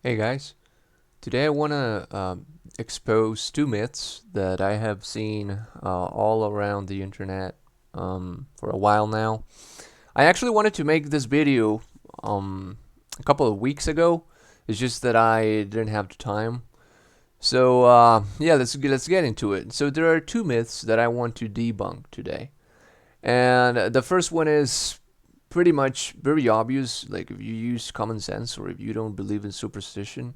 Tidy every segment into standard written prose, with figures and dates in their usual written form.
Hey guys, today I want to expose two myths that I have seen all around the internet for a while now. I actually wanted to make this video a couple of weeks ago. It's just that I didn't have the time. So yeah, let's get into it. So there are two myths that I want to debunk today, and the first one is pretty much very obvious. Like if you use common sense or if you don't believe in superstition,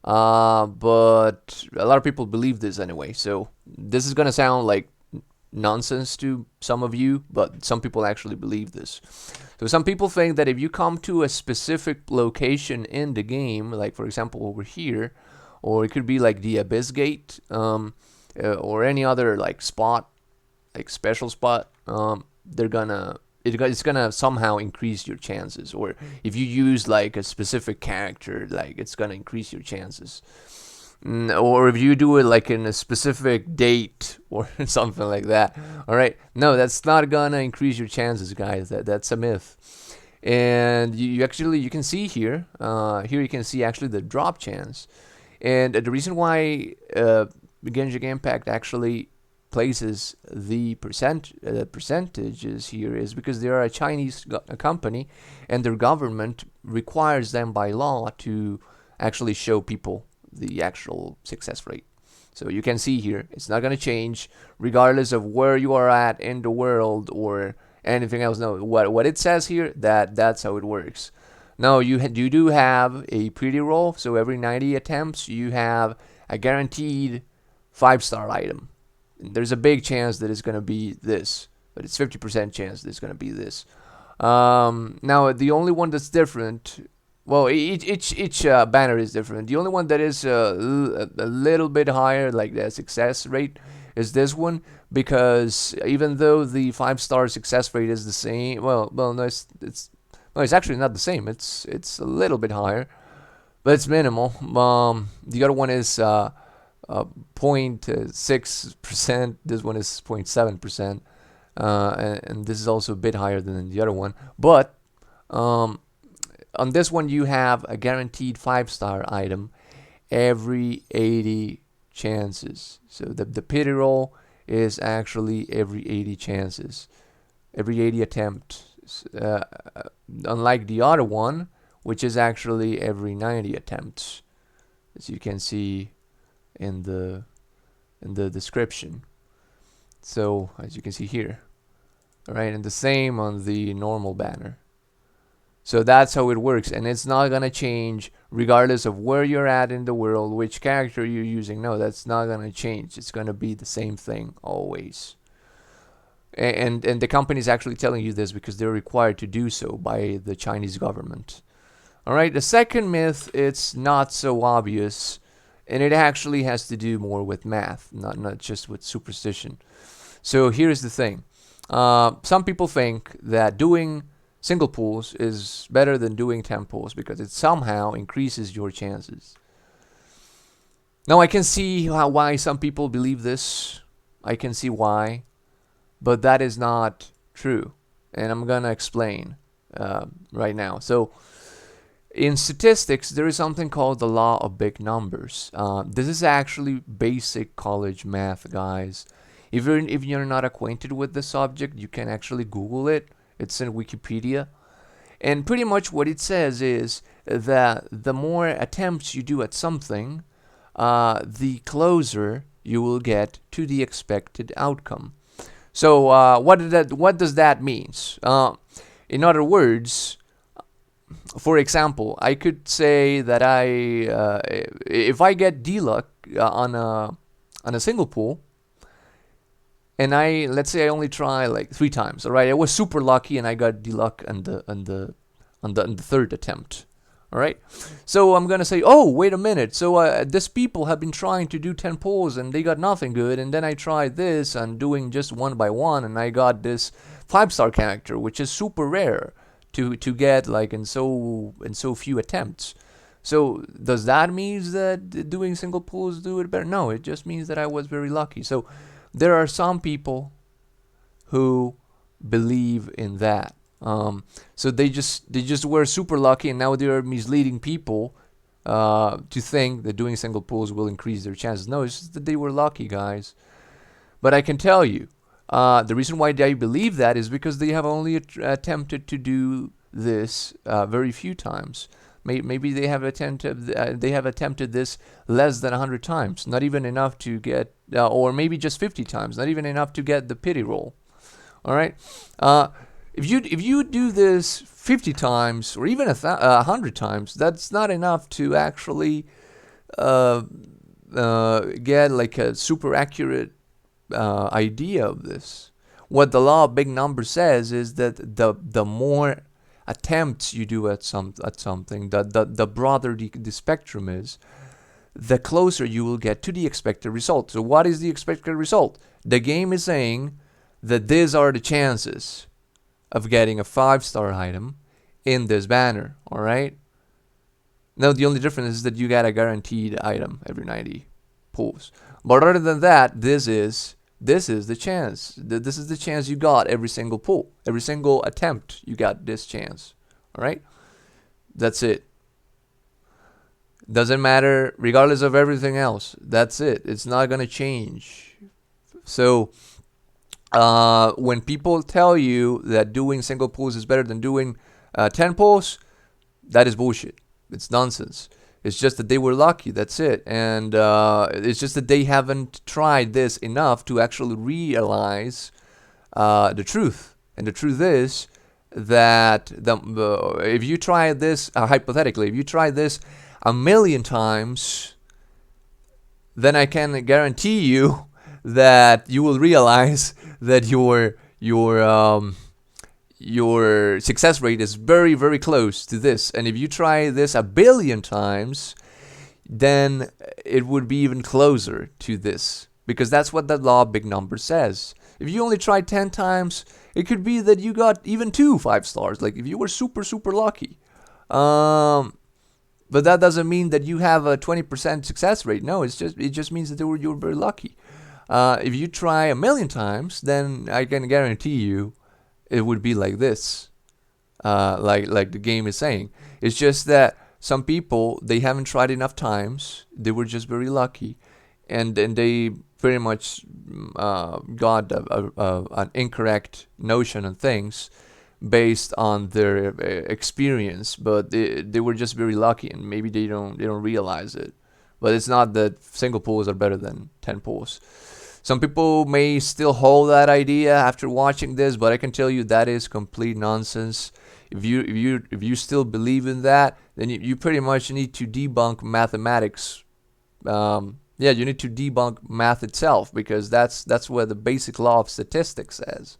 but a lot of people believe this anyway. So this is gonna sound like nonsense to some of you, but some people actually believe this. So some people think that if you come to a specific location in the game, like for example over here, or it could be like the Abyss Gate, or any other like spot, like special spot, they're gonna it's gonna somehow increase your chances. Or if you use like a specific character, like it's gonna increase your chances. Or if you do it like in a specific date or something like that. All right, no, that's not gonna increase your chances, guys. That's a myth. And you actually you can see here, here you can see actually the drop chance. And the reason why Genshin Impact actually places the percentages here is because they are a Chinese company, and their government requires them by law to actually show people the actual success rate. So you can see here, it's not going to change regardless of where you are at in the world or anything else. No, what it says here, that's how it works. No, you do have a pretty roll. So every 90 attempts, you have a guaranteed 5-star item. And there's a big chance that it's going to be this, but it's 50% chance that it's going to be this. Now, the only one that's different, well, each banner is different. The only one that is a little bit higher, like the success rate, is this one, because even though the 5-star success rate is the same, well, no, it's actually not the same. It's a little bit higher, but it's minimal. The other one is 0.6%. This one is 0.7%, and this is also a bit higher than the other one. But um, on this one, you have a guaranteed 5-star item every 80 chances. So the pity roll is actually every 80 chances, every 80 attempts. Unlike the other one, which is actually every 90 attempts, as you can see in the description. So as you can see here, all right, and the same on the normal banner. So that's how it works, and it's not gonna change regardless of where you're at in the world, which character you're using. No, that's not gonna change. It's gonna be the same thing always. And the company is actually telling you this because they're required to do so by the Chinese government. All right, the second myth, it's not so obvious, and it actually has to do more with math, not just with superstition. So here's the thing. Some people think that doing single pulls is better than doing 10 pulls because it somehow increases your chances. Now I can see why some people believe this. I can see why, but that is not true, and I'm gonna explain right now. So in statistics, there is something called the law of big numbers. This is actually basic college math, guys. Even if you're not acquainted with the subject, you can actually Google it. It's in Wikipedia. And pretty much what it says is that the more attempts you do at something, the closer you will get to the expected outcome. So what does that mean? In other words, for example, I could say that if I get D luck on a single pool, and let's say I only try like 3 times. All right, I was super lucky and I got D luck on the third attempt. All right, so I'm gonna say, oh, wait a minute. So these people have been trying to do 10 pulls and they got nothing good, and then I tried this and doing just one by one, and I got this 5-star character, which is super rare to get like in so few attempts. So does that mean that doing single pulls do it better? No, it just means that I was very lucky. So there are some people who believe in that. So they just were super lucky, and now they're misleading people to think that doing single pulls will increase their chances. No, it's just that they were lucky, guys. But I can tell you, the reason why they believe that is because they have only attempted to do this very few times. Maybe they have attempted this less than 100 times, not even enough to get, or maybe just 50 times, not even enough to get the pity roll. All right. If you do this 50 times or even 100 times, that's not enough to actually get like a super accurate idea of this. What the law of big numbers says is that the more attempts you do at something, the broader the spectrum is, the closer you will get to the expected result. So what is the expected result? The game is saying that these are the chances of getting a 5-star item in this banner. All right. Now the only difference is that you get a guaranteed item every 90 pulls. But other than that, this is the chance. This is the chance you got every single pull. Every single attempt, you got this chance. All right? That's it. Doesn't matter, regardless of everything else. That's it. It's not going to change. So, when people tell you that doing single pulls is better than doing 10 pulls, that is bullshit. It's nonsense. It's just that they were lucky. That's it. And it's just that they haven't tried this enough to actually realize the truth. And the truth is that if you try this, hypothetically, if you try this 1,000,000 times, then I can guarantee you that you will realize that your success rate is very, very close to this. And if you try this 1,000,000,000 times, then it would be even closer to this, because that's what the law of big numbers says. If you only try 10 times, it could be that you got even 2 5-stars, like if you were super, super lucky. But that doesn't mean that you have a 20% success rate. No, it just means that you were very lucky. If you try 1,000,000 times, then I can guarantee you it would be like this, like the game is saying. It's just that some people, they haven't tried enough times. They were just very lucky, and they pretty much got an incorrect notion on things based on their experience. But they were just very lucky, and maybe they don't realize it. But it's not that single pulls are better than 10 pulls. Some people may still hold that idea after watching this, but I can tell you that is complete nonsense. If you still believe in that, then you pretty much need to debunk mathematics. Yeah, you need to debunk math itself, because that's what the basic law of statistics says.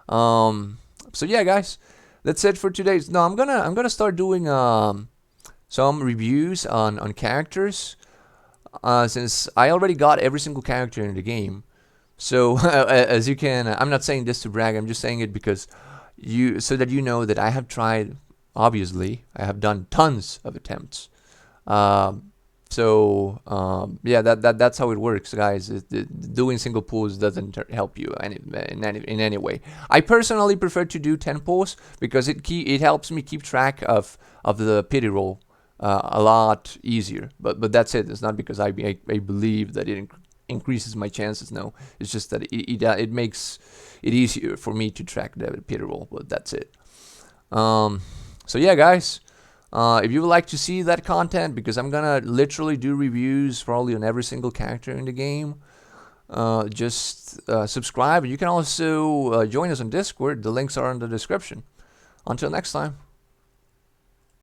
So yeah, guys, that's it for today. No, I'm gonna start doing some reviews on characters. Since I already got every single character in the game. So as you can, I'm not saying this to brag, I'm just saying it because so that you know that I have tried, obviously, I have done tons of attempts. Yeah, that's how it works, guys. Doing single pulls doesn't help you in any way. I personally prefer to do 10 pulls because it helps me keep track of the pity roll a lot easier. But that's it. It's not because I believe that it increases my chances. No, it's just that it makes it easier for me to track the pity roll. But that's it. So yeah, guys. If you would like to see that content, because I'm gonna literally do reviews probably on every single character in the game, just subscribe. You can also join us on Discord. The links are in the description. Until next time.